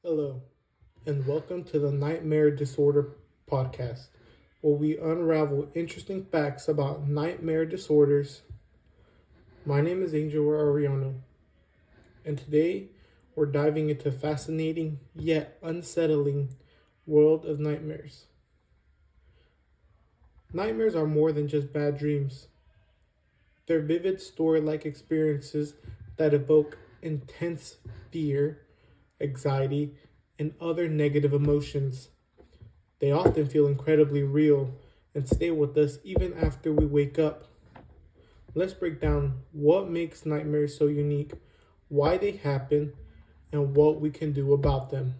Hello, and welcome to the Nightmare Disorder podcast, where we unravel interesting facts about nightmare disorders. My name is Angel Ariano, and today we're diving into a fascinating yet unsettling world of nightmares. Nightmares are more than just bad dreams. They're vivid story-like experiences that evoke intense fear, anxiety, and other negative emotions. They often feel incredibly real and stay with us even after we wake up. Let's break down what makes nightmares so unique, why they happen, and what we can do about them.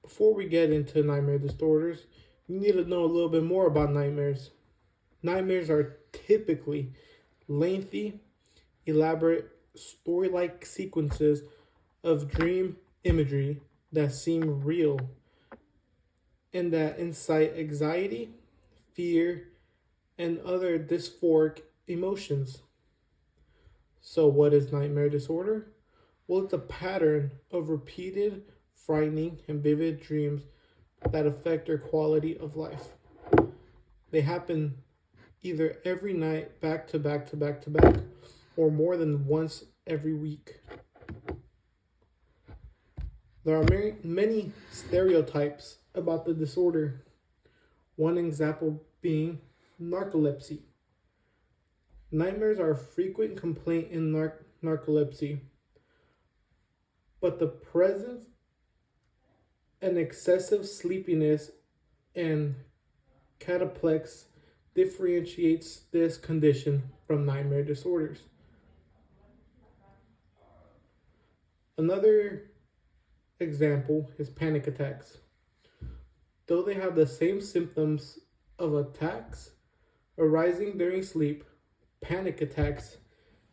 Before we get into nightmare disorders, you need to know a little bit more about nightmares. Nightmares are typically lengthy, elaborate, story like sequences of dream imagery that seem real and that incite anxiety, fear, and other dysphoric emotions. So, what is nightmare disorder? Well, it's a pattern of repeated, frightening, and vivid dreams that affect our quality of life. They happen either every night, back to back to back to back, or more than once every week. There are many stereotypes about the disorder, one example being narcolepsy. Nightmares are a frequent complaint in narcolepsy, but the presence and excessive sleepiness and cataplex differentiates this condition from nightmare disorders. Another example is panic attacks. Though they have the same symptoms of attacks arising during sleep, panic attacks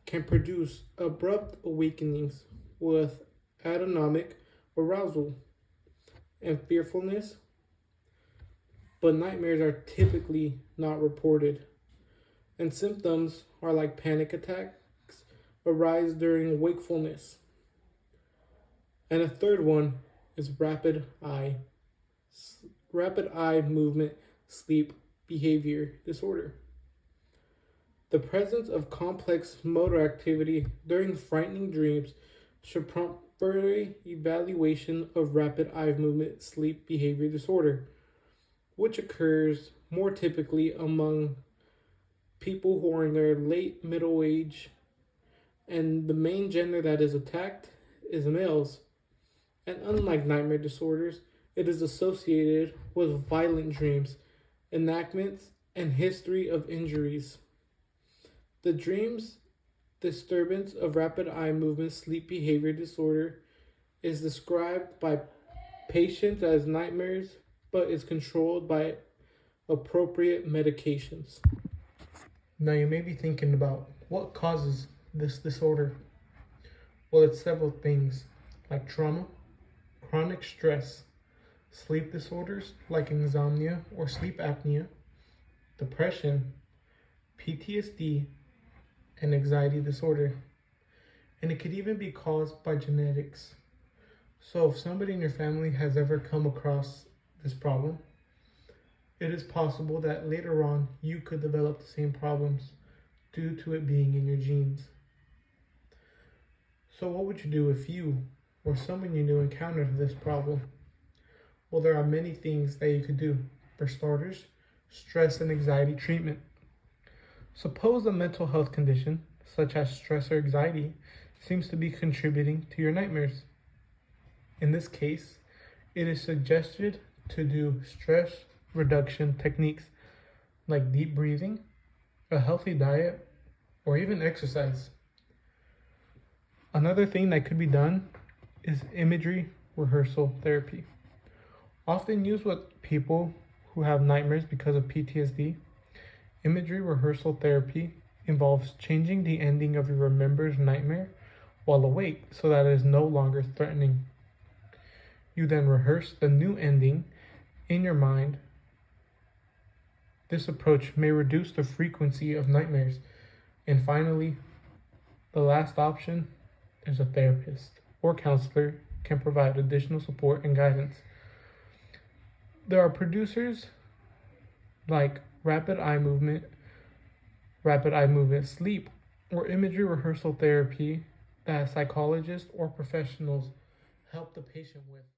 can produce abrupt awakenings with autonomic arousal and fearfulness, but nightmares are typically not reported. And symptoms are like panic attacks arise during wakefulness. And a third one is rapid eye movement sleep behavior disorder. The presence of complex motor activity during frightening dreams should prompt further evaluation of rapid eye movement sleep behavior disorder, which occurs more typically among people who are in their late middle age, and the main gender that is attacked is males. And unlike nightmare disorders, it is associated with violent dreams, enactments, and history of injuries. The dreams disturbance of rapid eye movement sleep behavior disorder is described by patients as nightmares, but is controlled by appropriate medications. Now, you may be thinking about what causes this disorder. Well, it's several things like trauma, chronic stress, sleep disorders like insomnia or sleep apnea, depression, PTSD, and anxiety disorder. And it could even be caused by genetics. So, if somebody in your family has ever come across this problem, it is possible that later on you could develop the same problems due to it being in your genes. So, what would you do if you or someone you knew encountered this problem? Well, there are many things that you could do. For starters, stress and anxiety treatment. Suppose a mental health condition, such as stress or anxiety, seems to be contributing to your nightmares. In this case, it is suggested to do stress reduction techniques like deep breathing, a healthy diet, or even exercise. Another thing that could be done is imagery rehearsal therapy. Often used with people who have nightmares because of PTSD, imagery rehearsal therapy involves changing the ending of your remembered nightmare while awake so that it is no longer threatening. You then rehearse the new ending in your mind. This approach may reduce the frequency of nightmares. And finally, the last option is a therapist or counselor can provide additional support and guidance. There are producers like rapid eye movement sleep, or imagery rehearsal therapy that psychologists or professionals help the patient with.